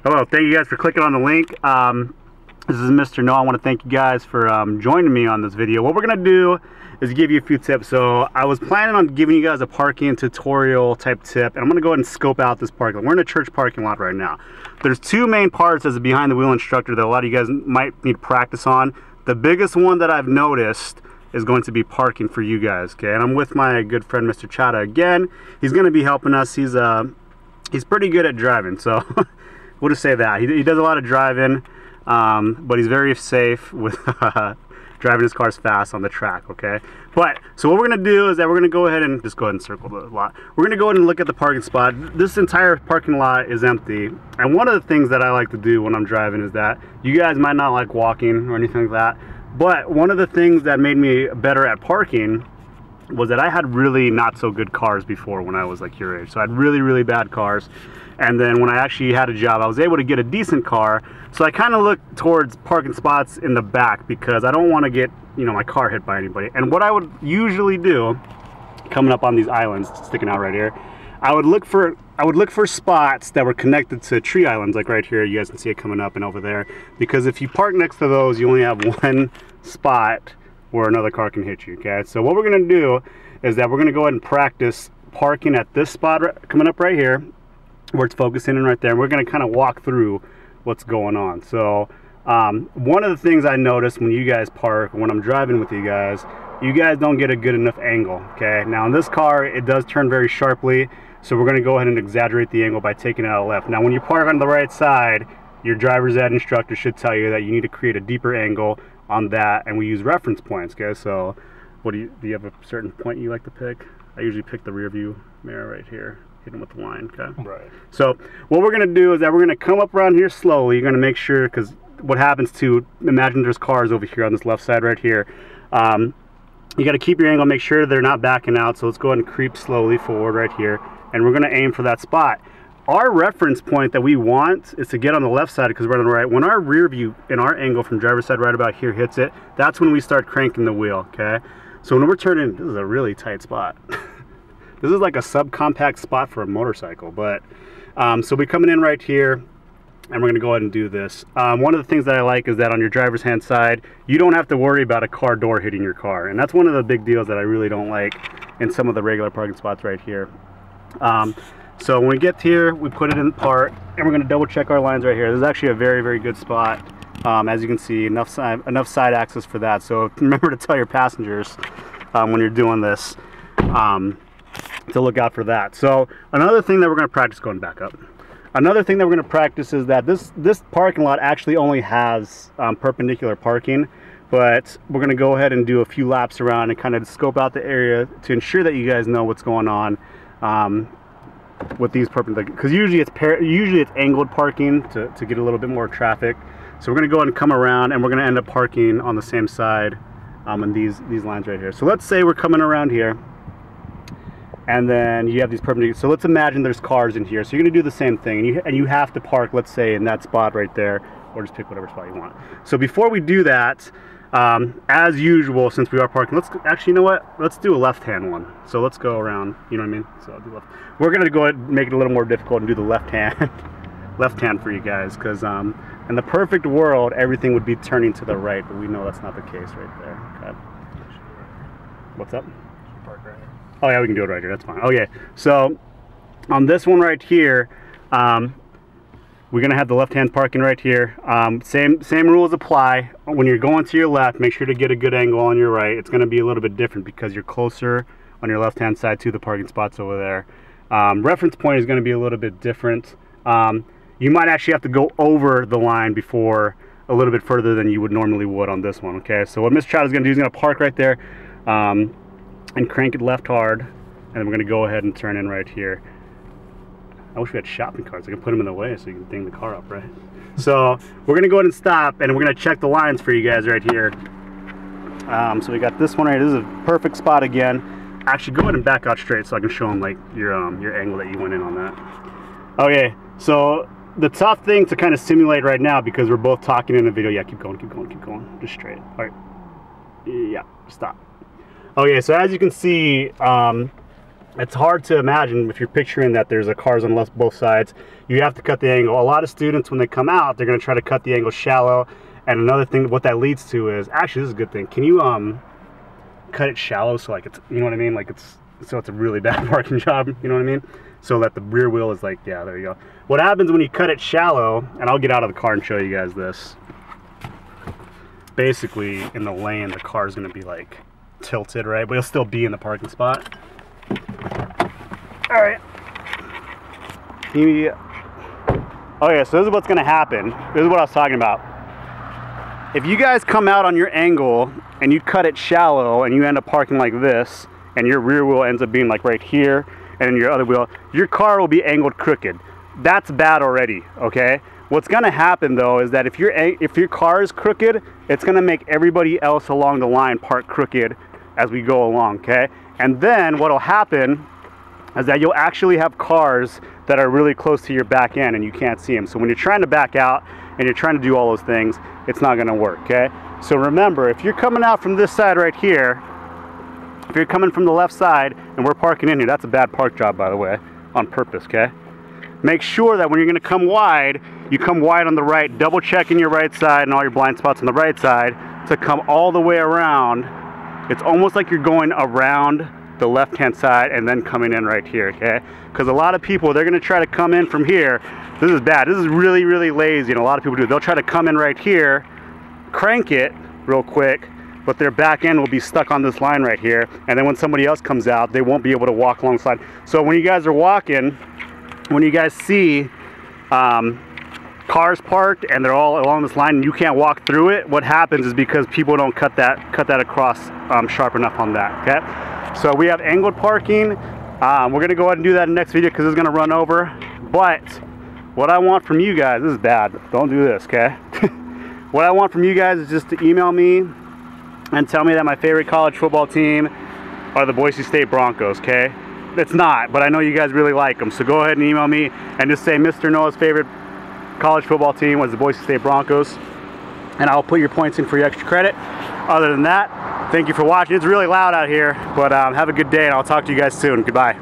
Hello, thank you guys for clicking on the link. This is Mr. No. I want to thank you guys for joining me on this video. What we're going to do is give you a few tips. So I was planning on giving you guys a parking tutorial type tip, and I'm going to go ahead and scope out this parking lot. We're in a church parking lot right now. There's two main parts as a behind the wheel instructor that a lot of you guys might need practice on. The biggest one that I've noticed is going to be parking for you guys, okay? And I'm with my good friend Mr. Chadha again. He's going to be helping us. He's pretty good at driving, so we'll just say that. He does a lot of driving, but he's very safe with driving his cars fast on the track, okay? But, so what we're going to do is that we're going to go ahead and just go ahead and circle the lot. We're going to go ahead and look at the parking spot. This entire parking lot is empty. And one of the things that I like to do when I'm driving is that you guys might not like walking or anything like that, but one of the things that made me better at parking was that I had really not so good cars before when I was like your age. So I had really bad cars, and then when I actually had a job, I was able to get a decent car. So I kind of look towards parking spots in the back because I don't want to get, you know, my car hit by anybody. And what I would usually do, coming up on these islands sticking out right here, I would look for spots that were connected to tree islands, like right here. You guys can see it coming up and over there, because if you park next to those, you only have one spot where another car can hit you, okay? So what we're gonna do is that we're gonna go ahead and practice parking at this spot coming up right here, where it's focusing in right there. And we're gonna kind of walk through what's going on. So one of the things I notice when you guys park, when I'm driving with you guys don't get a good enough angle, okay? Now in this car, it does turn very sharply, so we're gonna go ahead and exaggerate the angle by taking it out left. Now when you park on the right side, your driver's ed instructor should tell you that you need to create a deeper angle on that, and we use reference points, okay? So what do you have a certain point you like to pick? I usually pick the rear view mirror right here, hitting with the line, okay? Right. So what we're gonna do is that we're gonna come up around here slowly. You're gonna make sure, because what happens to, imagine there's cars over here on this left side right here. You got to keep your angle, make sure they're not backing out. So let's go ahead and creep slowly forward right here, and we're going to aim for that spot. Our reference point that we want is to get on the left side because we're on the right. When our rear view and our angle from driver's side right about here hits it, that's when we start cranking the wheel, okay? So when we're turning, this is a really tight spot. This is like a subcompact spot for a motorcycle, but so we're coming in right here, and we're going to go ahead and do this. One of the things that I like is that on your driver's hand side, you don't have to worry about a car door hitting your car. And that's one of the big deals that I really don't like in some of the regular parking spots right here. So when we get here, we put it in park, and we're going to double check our lines right here. This is actually a very good spot. As you can see, enough side access for that. So remember to tell your passengers when you're doing this to look out for that. So another thing that we're going to practice, going back up. Another thing that we're going to practice is that this parking lot actually only has perpendicular parking, but we're going to go ahead and do a few laps around and kind of scope out the area to ensure that you guys know what's going on with these perpendicular, because usually it's angled parking to get a little bit more traffic. So we're going to go ahead and come around, and we're going to end up parking on the same side on these lines right here. So let's say we're coming around here, and then you have these perpendicular. So let's imagine there's cars in here. So you're going to do the same thing, and you have to park, let's say, in that spot right there, or just pick whatever spot you want. So before we do that, as usual, since we are parking, let's actually, you know what? Let's do a left-hand one. So let's go around. You know what I mean? So I'll do left. We're going to go ahead and make it a little more difficult and do the left hand, left hand for you guys, because in the perfect world, everything would be turning to the right, but we know that's not the case right there. Okay. What's up? Park right here. Oh yeah, we can do it right here, that's fine. Okay, so on this one right here, we're gonna have the left-hand parking right here. Same rules apply. When you're going to your left, make sure to get a good angle on your right. It's gonna be a little bit different because you're closer on your left-hand side to the parking spots over there. Reference point is gonna be a little bit different. You might actually have to go over the line before a little bit further than you would normally on this one, okay? So what Mr. Chadha is gonna do is gonna park right there, and crank it left hard, and then we're going to go ahead and turn in right here. I wish we had shopping carts. I can put them in the way so you can ding the car up, right? So we're going to go ahead and stop, and we're going to check the lines for you guys right here. So we got this one right here. This is a perfect spot again. Actually, go ahead and back out straight so I can show them like your angle that you went in on that. Okay, so the tough thing to kind of simulate right now, because we're both talking in the video. Yeah, keep going, just straight. All right. Yeah, stop. Okay, so as you can see, it's hard to imagine if you're picturing that there's cars on both sides. You have to cut the angle. A lot of students, when they come out, they're going to try to cut the angle shallow. And another thing, what that leads to is, actually, this is a good thing. Can you cut it shallow so like it's, you know what I mean? Like it's a really bad parking job, you know what I mean? So that the rear wheel is like, yeah, there you go. What happens when you cut it shallow, and I'll get out of the car and show you guys this. Basically, in the lane, the car is going to be like tilted, right? But it'll still be in the parking spot. All right. Okay, so this is what's going to happen. This is what I was talking about. If you guys come out on your angle and you cut it shallow and you end up parking like this, and your rear wheel ends up being like right here, and your other wheel, your car will be angled crooked. That's bad already, okay? What's gonna happen though is that if your car is crooked, it's gonna make everybody else along the line park crooked as we go along, okay? And then what'll happen is that you'll actually have cars that are really close to your back end and you can't see them. So when you're trying to back out and you're trying to do all those things, it's not gonna work, okay? So remember, if you're coming out from this side right here, if you're coming from the left side and we're parking in here, that's a bad park job, by the way, on purpose, okay? Make sure that when you're gonna come wide, you come wide on the right, double checking your right side and all your blind spots on the right side to come all the way around. It's almost like you're going around the left-hand side and then coming in right here, okay? Because a lot of people, they're gonna try to come in from here. This is bad, this is really, really lazy, and a lot of people do. They'll try to come in right here, crank it real quick, but their back end will be stuck on this line right here, and then when somebody else comes out, they won't be able to walk alongside. So when you guys are walking, when you guys see cars parked and they're all along this line and you can't walk through it, what happens is because people don't cut that across sharp enough on that, okay? So we have angled parking. We're gonna go ahead and do that in the next video because it's gonna run over. But what I want from you guys, this is bad, don't do this, okay? What I want from you guys is just to email me and tell me that my favorite college football team are the Boise State Broncos, okay? It's not, but I know you guys really like them, so go ahead and email me and just say Mr. Noah's favorite college football team was the Boise State Broncos, and I'll put your points in for your extra credit. Other than that, thank you for watching. It's really loud out here, but have a good day, and I'll talk to you guys soon. Goodbye.